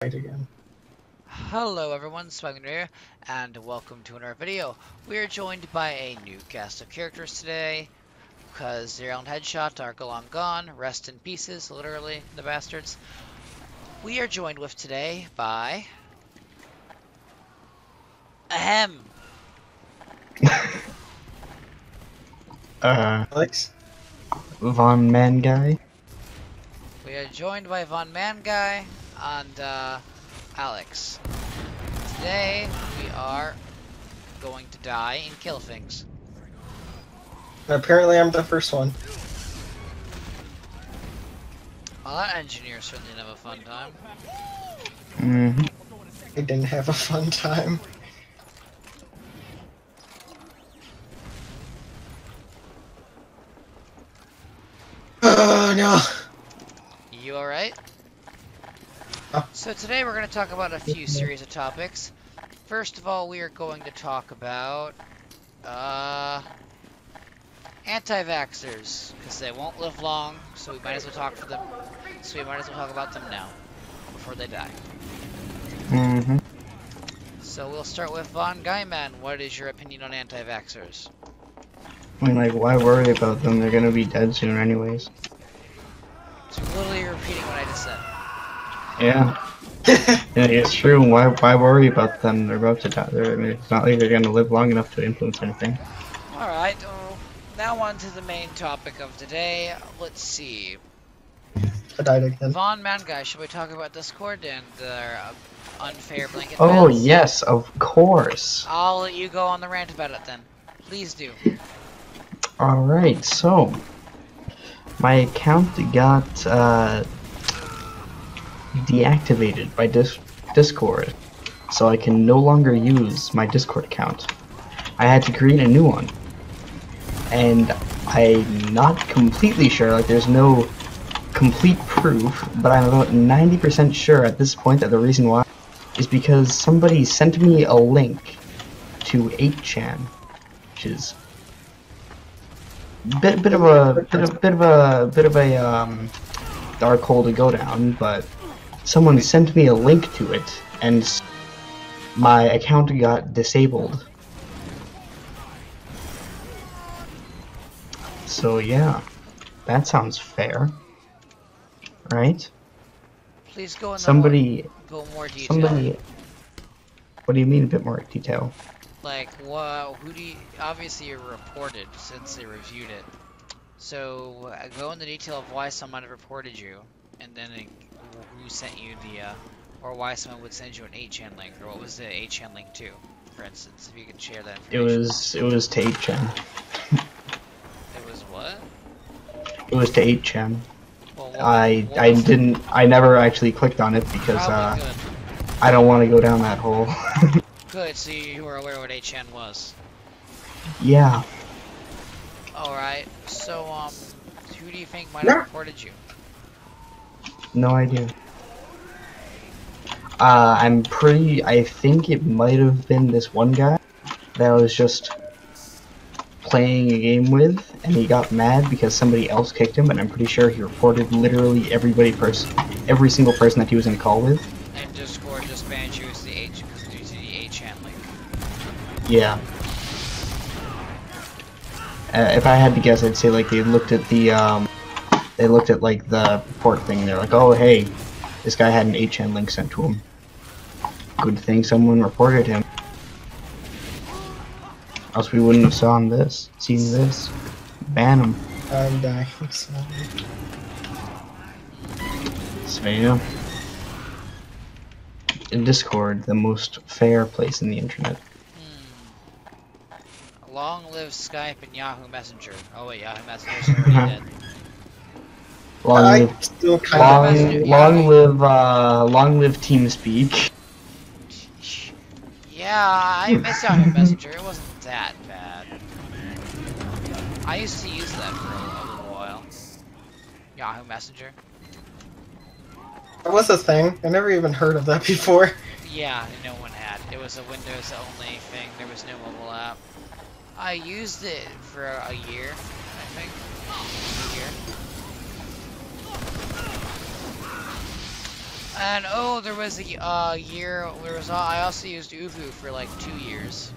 Right again. Hello everyone, Swaganater here, and welcome to another video. We are joined by a new cast of characters today, because Zero and Headshot are long gone, rest in pieces, literally, the bastards. We are joined with today by... Ahem! Alex? Von Man Guy. We are joined by Von Man Guy and Alex. Today, we are going to die and kill things. Apparently I'm the first one. Well, that engineer certainly didn't have a fun time. I didn't have a fun time. Oh no! You alright? Oh. So today we're going to talk about a few series of topics. First of all, we are going to talk about anti-vaxxers, because they won't live long, so we might as well talk about them now, before they die. So we'll start with Von Guyman. What is your opinion on anti-vaxxers? I mean, like, why worry about them? They're gonna be dead soon anyways. So literally repeating what I just said. Yeah. Yeah, it's true. Why worry about them? They're about to die. I mean, it's not like they're gonna live long enough to influence anything. Alright, now on to the main topic of today. Let's see. I died again. Von Man Guy, should we talk about Discord and their unfair blanket Oh, bans? yes, of course. I'll let you go on the rant about it then. Please do. Alright, so my account got deactivated by Discord, so I can no longer use my Discord account. I had to create a new one, and I'm not completely sure, like there's no complete proof, but I'm about 90% sure at this point that the reason why is because somebody sent me a link to 8chan, which is bit of a dark hole to go down, but someone sent me a link to it, and my account got disabled. So yeah, that sounds fair, right? Please go into more detail. Somebody. What do you mean a bit more detail? Like, who do you... Obviously you reported, since they reviewed it. So, go into detail of why someone reported you, and then who sent you the, or why someone would send you an 8chan link, or what was the 8chan link to, for instance, if you could share that information. It was to 8chan. It was what? It was to 8chan. Well, I never actually clicked on it because, I don't want to go down that hole. Good, so you were aware what 8chan was. Yeah. Alright, so, who do you think might have reported you? No idea. I think it might have been this one guy that I was just playing a game with, and he got mad because somebody else kicked him, and I'm pretty sure he reported literally every single person that he was in a call with. And Discord just banned you as the 8chan link. Yeah. If I had to guess, I'd say like they looked at like the report thing, and they're like, oh hey, this guy had an 8chan link sent to him. Good thing someone reported him. Else we wouldn't have seen this. Ban him. I'm dying. So yeah. In Discord, the most fair place in the internet. Long live Skype and Yahoo Messenger. Oh wait, Yahoo Messenger's already dead. Long live TeamSpeak. Yeah, I miss Yahoo Messenger. It wasn't that bad. I used to use that for a little while. Yahoo Messenger. That was a thing. I never even heard of that before. Yeah, no one had. It was a Windows only thing. There was no mobile app. I used it for a year, I think. A year. And oh, there was a year where I also used Uvu for like 2 years.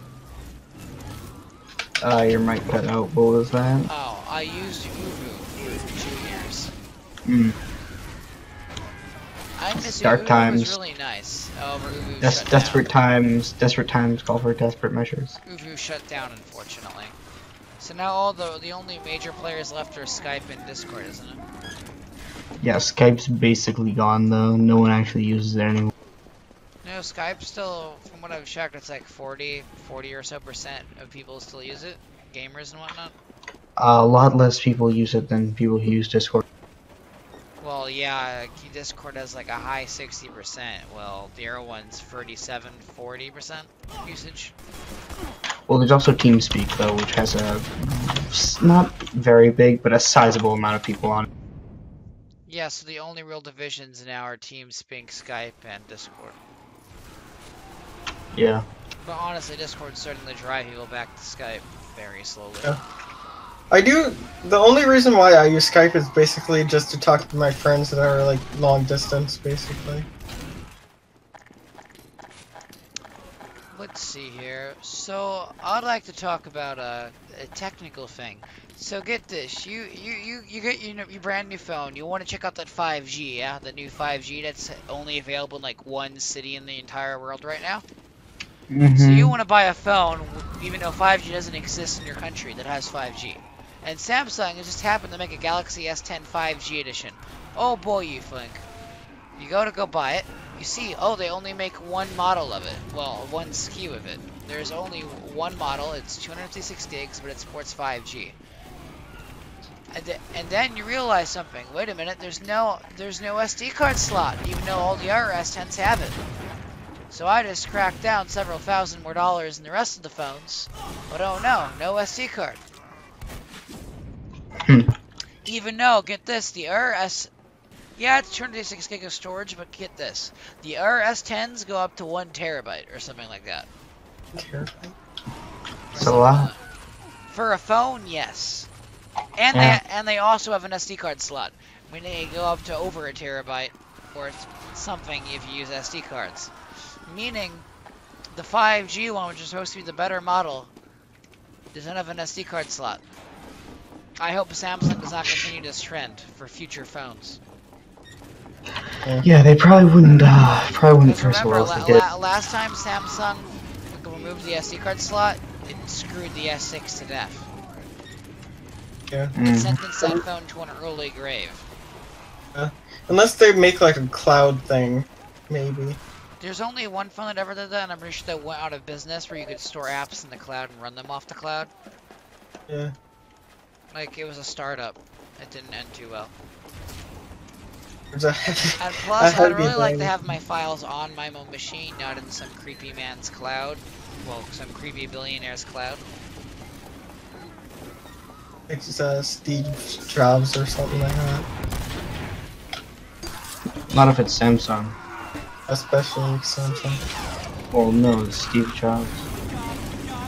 Your mic cut out. What was that? Oh, I used Uvu for 2 years. Hmm. I miss Dark Uvu. times. Was really nice. However, Uvu shut down. Desperate times call for desperate measures. Uvu shut down, unfortunately. So now all the only major players left are Skype and Discord, isn't it? Yeah, Skype's basically gone though. No one actually uses it anymore. No, Skype still, from what I've checked, it's like 40 or so percent of people still use it, gamers and whatnot. A lot less people use it than people who use Discord. Well, yeah, Discord has like a high 60%. Well, the other one's 40% usage. Well, there's also TeamSpeak though, which has a not very big, but a sizable amount of people on it. Yeah, so the only real divisions now are TeamSpeak, Skype, and Discord. Yeah. But honestly, Discord's starting to drive people back to Skype very slowly. Yeah. The only reason why I use Skype is basically just to talk to my friends that are like long distance, basically. Let's see here. So I'd like to talk about a technical thing. So get this, you get your brand new phone. You want to check out that 5G, yeah, the new 5G that's only available in like one city in the entire world right now. So you want to buy a phone, even though 5G doesn't exist in your country, that has 5G. And Samsung has just happened to make a Galaxy S10 5G edition. Oh boy, you think. You go buy it. You see, oh, they only make one model of it. Well, one SKU of it. There's only one model. It's 256 gigs, but it supports 5G. And then you realize something. Wait a minute. There's no SD card slot, even though all the other S10s have it. So I just cracked down several thousand more dollars in the rest of the phones. But oh no SD card. Even though, get this, the yeah, it's 256 gig of storage, but get this. The S10s go up to 1 terabyte or something like that. Terabyte? So For a phone, yes. And they also have an SD card slot. I mean, they go up to over 1 terabyte or something if you use SD cards. Meaning, the 5G one, which is supposed to be the better model, does not have an SD card slot. I hope Samsung does not continue this trend for future phones. yeah, they probably wouldn't first of all. Last time Samsung removed the SD card slot, it screwed the S6 to death. Yeah. It sentenced that phone to an early grave. Unless they make like a cloud thing, maybe. There's only one phone that ever did that, and I'm pretty sure that went out of business, where you could store apps in the cloud and run them off the cloud. Yeah. Like, it was a startup. It didn't end too well. There's a And plus, I'd really like to have my files on my own machine, not in some creepy man's cloud. Well, some creepy billionaire's cloud. It's Steve Jobs or something like that. Not if it's Samsung. Especially Samsung. Well, no, it's Steve Jobs.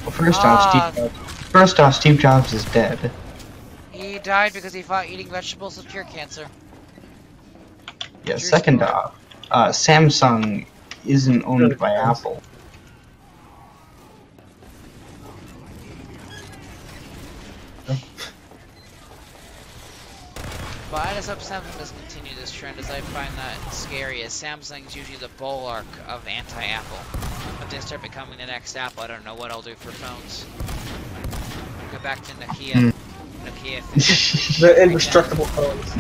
Well, first off, Steve Jobs is dead. He died because he fought eating vegetables to cure cancer. Yeah, second off, Samsung isn't owned by Apple. But I just hope Samsung doesn't continue this trend, as I find that scary, as Samsung's usually the bulwark of anti-Apple. If they start becoming the next Apple, I don't know what I'll do for phones. Go back to Nokia. Nokia. The indestructible phones.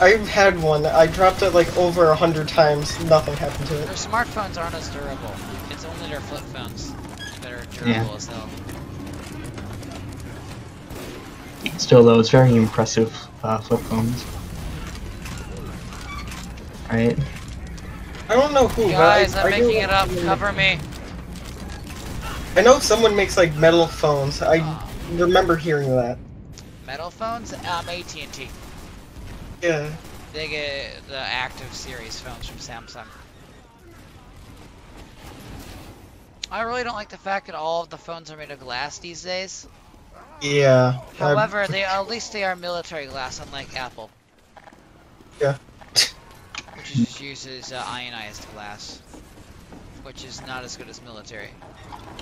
I've had one. I dropped it like over 100 times. Nothing happened to it. Their smartphones aren't as durable. It's only their flip phones that are durable as hell. Still though, it's very impressive flip phones. Right? I don't know who, guys, but I'm making it up. Cover me. I know someone makes like metal phones. I remember hearing that. Metal phones? AT&T. Yeah. They get the active series phones from Samsung. I really don't like the fact that all of the phones are made of glass these days. Yeah. However, at least they are military glass, unlike Apple. Yeah. Which just uses ionized glass, which is not as good as military.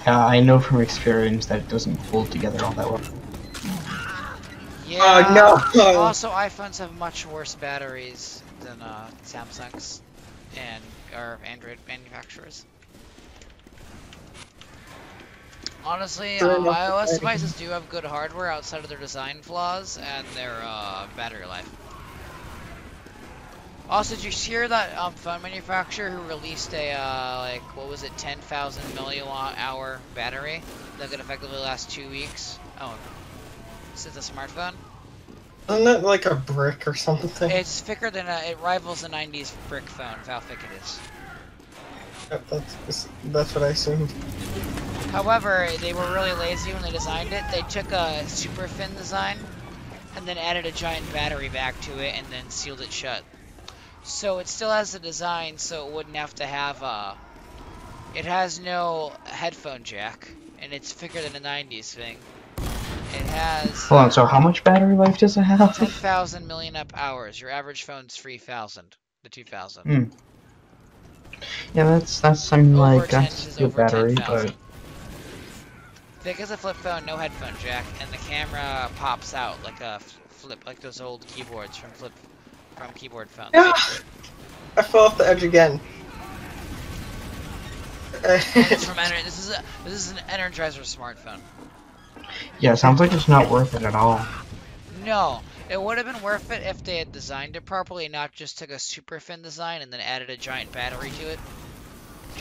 I know from experience that it doesn't hold together all that well. Yeah. No. Also, iPhones have much worse batteries than Samsung's or Android manufacturers. Honestly, iOS devices do have good hardware outside of their design flaws and their battery life. Also, did you hear that phone manufacturer who released a like, what was it, 10,000 milliwatt hour battery that could effectively last 2 weeks? Oh, is it a smartphone? Isn't that like a brick or something? It's thicker than it rivals the 90s brick phone of how thick it is. Yep, that's what I assumed. However, they were really lazy when they designed it. They took a super thin design and then added a giant battery back to it and then sealed it shut. So it still has the design, so it wouldn't have to have it has no headphone jack, and it's thicker than a 90s thing. It has... Hold on, so how much battery life does it have? 10,000 milliamp hours. Your average phone's 3,000 to 2,000. Hmm. Yeah, that's something like that's good battery, 10,000. but Thick as a flip phone, no headphone jack, and the camera pops out like a flip, like those old keyboards from keyboard phones. Yeah. I fell off the edge again. This is an Energizer smartphone. yeah, it sounds like it's not worth it at all. No, it would have been worth it if they had designed it properly, and not just took a super thin design and then added a giant battery to it.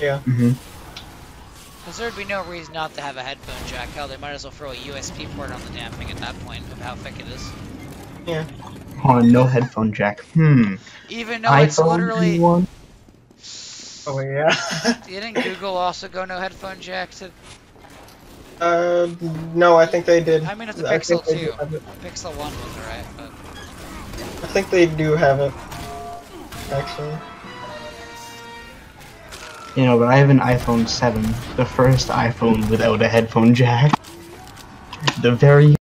Yeah. Because there'd be no reason not to have a headphone jack. Hell, they might as well throw a USB port on the damn thing at that point of how thick it is. Yeah. Hold on, no headphone jack. Even though it's literally... One? Oh yeah. Didn't Google also go no headphone jack to... No, I think they did. I mean, it's a Pixel 2. Pixel 1 was alright, but... I think they do have it, actually. You know, but I have an iPhone 7, the first iPhone without a headphone jack. The very